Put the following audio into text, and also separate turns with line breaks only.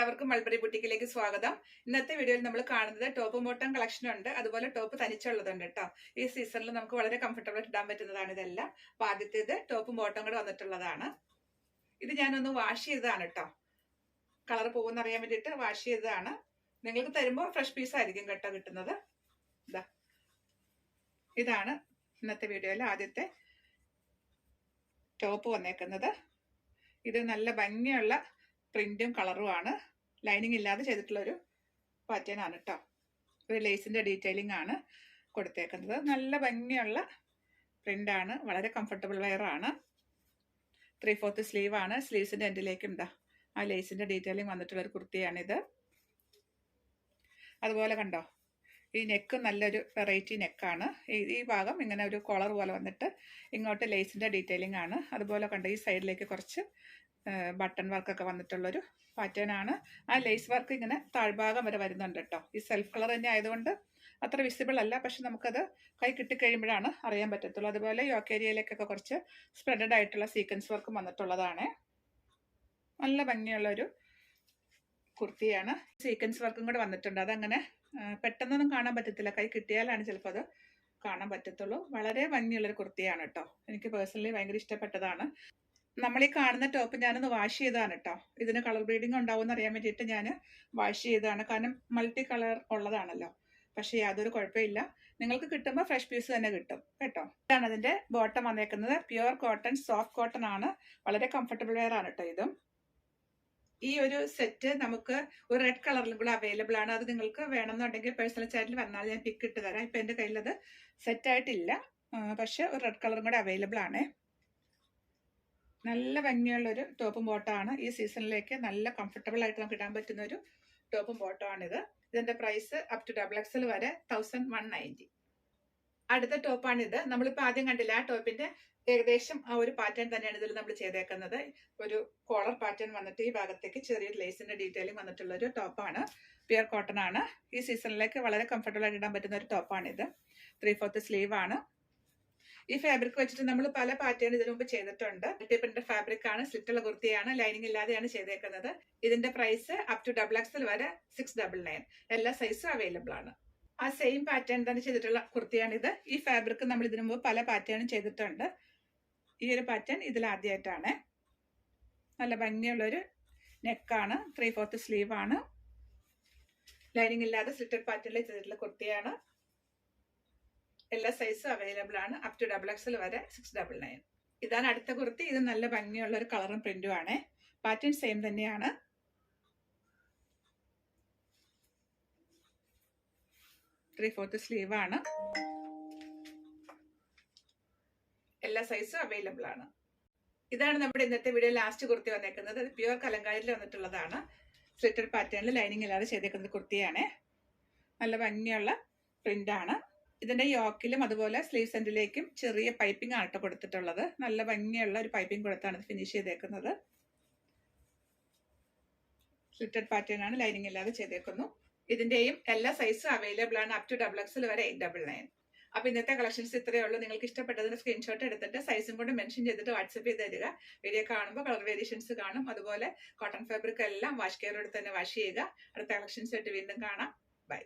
എല്ലാവർക്കും മൾബറി ബുട്ടിക്കിലേക്ക് സ്വാഗതം. ഇന്നത്തെ വീഡിയോയിൽ നമ്മൾ കാണുന്നത് ടോപ്പ് ബോട്ടം കളക്ഷൻ ഉണ്ട്, അതുപോലെ ടോപ്പ് തനിച്ചുള്ളതുണ്ട് കേട്ടോ. ഈ സീസണിൽ നമുക്ക് വളരെ കംഫർട്ടബിൾ ആയിട്ട് ഇടാൻ പറ്റുന്നതാണ് ഇതെല്ലാം. അപ്പൊ ആദ്യത്തേത് ടോപ്പും ബോട്ടം കൂടെ വന്നിട്ടുള്ളതാണ്. ഇത് ഞാനൊന്ന് വാഷ് ചെയ്തതാണ് കേട്ടോ. കളർ പോകുന്ന അറിയാൻ വേണ്ടിയിട്ട് വാഷ് ചെയ്തതാണ്. നിങ്ങൾക്ക് തരുമ്പോൾ ഫ്രഷ് പീസ് ആയിരിക്കും കേട്ടോ കിട്ടുന്നത്. ഇതാണ് ഇന്നത്തെ വീഡിയോയിൽ ആദ്യത്തെ ടോപ്പ് വന്നേക്കുന്നത്. ഇത് നല്ല ഭംഗിയുള്ള പ്രിന്റും കളറുമാണ്. ലൈനിങ് ഇല്ലാതെ ചെയ്തിട്ടുള്ളൊരു പാറ്റേൺ ആണ് കേട്ടോ. ഒരു ലേസിന്റെ ഡീറ്റെയിലിംഗ് ആണ് കൊടുത്തേക്കുന്നത്. നല്ല ഭംഗിയുള്ള പ്രിന്റാണ്, വളരെ കംഫർട്ടബിൾ വെയർ ആണ്. 3/4 സ്ലീവ് ആണ്. സ്ലീവ്സിന്റെ എൻഡിലേക്കും ആ ലേസിന്റെ ഡീറ്റെയിലിംഗ് വന്നിട്ടുള്ളൊരു കുർത്തിയാണിത്. അതുപോലെ കണ്ടോ, ഈ നെക്ക് നല്ലൊരു വെറൈറ്റി നെക്കാണ്. ഈ ഭാഗം ഇങ്ങനെ ഒരു കോളർ പോലെ വന്നിട്ട് ഇങ്ങോട്ട് ലേസിന്റെ ഡീറ്റെയിലിംഗ് ആണ്. അതുപോലെ കണ്ടോ, ഈ സൈഡിലേക്ക് കുറച്ച് ബട്ടൺ വർക്കൊക്കെ വന്നിട്ടുള്ളൊരു പാറ്റേൺ ആണ്. ആ ലേസ് വർക്ക് ഇങ്ങനെ താഴ്ഭാഗം വരെ വരുന്നുണ്ട് കേട്ടോ. ഈ സെൽഫ് കളർ തന്നെ ആയതുകൊണ്ട് അത്ര വിസിബിൾ അല്ല, പക്ഷെ നമുക്കത് കൈ കിട്ടിക്കഴിയുമ്പോഴാണ് അറിയാൻ പറ്റത്തുള്ളൂ. അതുപോലെ യോക്ക് ഏരിയയിലേക്കൊക്കെ കുറച്ച് സ്പ്രെഡഡ് ആയിട്ടുള്ള സീക്വൻസ് വർക്കും വന്നിട്ടുള്ളതാണ്. നല്ല ഭംഗിയുള്ളൊരു കുർത്തിയാണ്. സീക്വൻസ് വർക്കും കൂടെ വന്നിട്ടുണ്ട്. അതങ്ങനെ പെട്ടെന്നൊന്നും കാണാൻ പറ്റത്തില്ല, കൈ കിട്ടിയാലാണ് ചിലപ്പോൾ അത് കാണാൻ പറ്റത്തുള്ളൂ. വളരെ ഭംഗിയുള്ളൊരു കുർത്തിയാണ് കേട്ടോ. എനിക്ക് പേഴ്സണലി ഭയങ്കര ഇഷ്ടപ്പെട്ടതാണ്. നമ്മൾ ഈ കാണുന്ന ടോപ്പ് ഞാനൊന്ന് വാഷ് ചെയ്തതാണ് കേട്ടോ. ഇതിന് കളർ ബ്ലീഡിങ് ഉണ്ടാവുമെന്ന് അറിയാൻ വേണ്ടിയിട്ട് ഞാൻ വാഷ് ചെയ്തതാണ്. കാരണം മൾട്ടി കളർ ഉള്ളതാണല്ലോ. പക്ഷെ യാതൊരു കുഴപ്പമില്ല, നിങ്ങൾക്ക് കിട്ടുമ്പോൾ ഫ്രഷ് പീസ് തന്നെ കിട്ടും കേട്ടോ. ഇതാണ് അതിന്റെ ബോട്ടം വന്നേക്കുന്നത്. പ്യുവർ കോട്ടൺ, സോഫ്റ്റ് കോട്ടൺ ആണ്. വളരെ കംഫർട്ടബിൾ വെയർ ആണ് കേട്ടോ ഇതും. ഈ ഒരു സെറ്റ് നമുക്ക് ഒരു റെഡ് കളറിലും കൂടെ അവൈലബിൾ ആണ്. അത് നിങ്ങൾക്ക് വേണമെന്നുണ്ടെങ്കിൽ പേഴ്സണൽ ചാറ്റിൽ വന്നാൽ ഞാൻ പിക്ക് ഇട്ട് തരാം. ഇപ്പൊ എന്റെ കയ്യിൽ അത് സെറ്റ് ആയിട്ടില്ല, പക്ഷെ ഒരു റെഡ് കളറും കൂടെ അവൈലബിൾ ആണ്. നല്ല ഭംഗിയുള്ളൊരു ടോപ്പും ബോട്ടമാണ്. ഈ സീസണിലേക്ക് നല്ല കംഫർട്ടബിൾ ആയിട്ട് നമുക്ക് ഇടാൻ പറ്റുന്ന ഒരു ടോപ്പും ബോട്ടമാണിത്. ഇതിന്റെ പ്രൈസ് അപ് ടു XXL വരെ 1190. അടുത്ത ടോപ്പാണിത്. നമ്മളിപ്പോൾ ആദ്യം കണ്ടില്ല, ആ ടോപ്പിന്റെ ഏകദേശം ആ ഒരു പാറ്റേൺ തന്നെയാണ് ഇതിൽ നമ്മൾ ചെയ്തേക്കുന്നത്. ഒരു കോളർ പാറ്റേൺ വന്നിട്ട് ഈ ഭാഗത്തേക്ക് ചെറിയൊരു ലേസിന്റെ ഡീറ്റെയിലിംഗ് വന്നിട്ടുള്ള ഒരു ടോപ്പാണ്. പ്യുവർ കോട്ടൺ ആണ്. ഈ സീസണിലേക്ക് വളരെ കംഫർട്ടബിൾ ആയിട്ട് ഇടാൻ പറ്റുന്ന ഒരു ടോപ്പാണിത്. 3/4 സ്ലീവ് ആണ്. ഈ ഫാബ്രിക് വെച്ചിട്ട് നമ്മൾ പല പാറ്റേൺ ഇതിനു മുമ്പ് ചെയ്തിട്ടുണ്ട്. ടിപ്പിന്റെ ഫാബ്രിക് ആണ്, സ്ലിറ്റുള്ള കുർത്തിയാണ്, ലൈനിങ് ഇല്ലാതെയാണ് ചെയ്തേക്കുന്നത്. ഇതിന്റെ പ്രൈസ് അപ് ടു XXL വരെ 699. എല്ലാ സൈസും അവൈലബിൾ ആണ്. ആ സെയിം പാറ്റേൺ തന്നെ ചെയ്തിട്ടുള്ള കുർത്തിയാണിത്. ഈ ഫാബ്രിക് നമ്മൾ ഇതിനു മുമ്പ് പല പാറ്റേണും ചെയ്തിട്ടുണ്ട്. ഈ ഒരു പാറ്റേൺ ഇതിൽ ആദ്യമായിട്ടാണ്. നല്ല ഭംഗിയുള്ളൊരു നെക്കാണ്. 3/4 സ്ലീവ് ആണ്. ലൈനിങ് ഇല്ലാതെ സ്ലിറ്റഡ് പാറ്റേണിൽ ചെയ്തിട്ടുള്ള കുർത്തിയാണ്. എല്ലാ സൈസും അവൈലബിൾ ആണ്. അപ് ടു XXL വരെ 699. ഇതാണ് അടുത്ത കുർത്തി. ഇത് നല്ല ഭംഗിയുള്ള ഒരു കളറും പ്രിന്റും ആണ്. പാറ്റേൺ സെയിം തന്നെയാണ്. ത്രീ-ഫോർത്ത് സ്ലീവ് ആണ്. എല്ലാ സൈസും അവൈലബിൾ ആണ്. ഇതാണ് നമ്മുടെ ഇന്നത്തെ വീഡിയോ ലാസ്റ്റ് കുർത്തി വന്നേക്കുന്നത്. അത് പ്യുവർ കലങ്കാരിയിൽ വന്നിട്ടുള്ളതാണ്. സ്ലിറ്റഡ് പാറ്റേണിൽ ലൈനിങ് ഇല്ലാതെ ചെയ്തേക്കുന്ന കുർത്തിയാണ്. നല്ല ഭംഗിയുള്ള പ്രിന്റ് ആണ്. ഇതിന്റെ യോക്കിലും അതുപോലെ സ്ലീവ് സെന്റിലേക്കും ചെറിയ പൈപ്പിംഗ് ആണ് കൊടുത്തിട്ടുള്ളത്. നല്ല ഭംഗിയുള്ള ഒരു പൈപ്പിംഗ് കൊടുത്താണ് ഫിനിഷ് ചെയ്തേക്കുന്നത്. സ്ലിറ്റഡ് പാറ്റേൺ ആണ്, ലൈനിങ് ഇല്ലാതെ ചെയ്തേക്കുന്നു. ഇതിന്റെയും എല്ലാ സൈസും അവൈലബിൾ ആണ്. അപ് ടു XXL വരെ 899. അപ്പൊ ഇന്നത്തെ കളക്ഷൻസ് ഇത്രയേ ഉള്ളൂ. നിങ്ങൾക്ക് ഇഷ്ടപ്പെട്ടതിന് സ്ക്രീൻഷോട്ട് എടുത്തിട്ട് സൈസും കൊണ്ട് മെൻഷൻ ചെയ്തിട്ട് വാട്സ്ആപ്പ് ചെയ്ത് തരിക. വീഡിയോ കാണുമ്പോൾ കളർ വേരിയേഷൻസ് കാണും. അതുപോലെ കോട്ടൺ ഫാബ്രിക് എല്ലാം വാഷ് കെയറോട് തന്നെ വാഷ് ചെയ്യുക. അടുത്ത കളക്ഷൻസ് ആയിട്ട് വീണ്ടും കാണാം. ബൈ.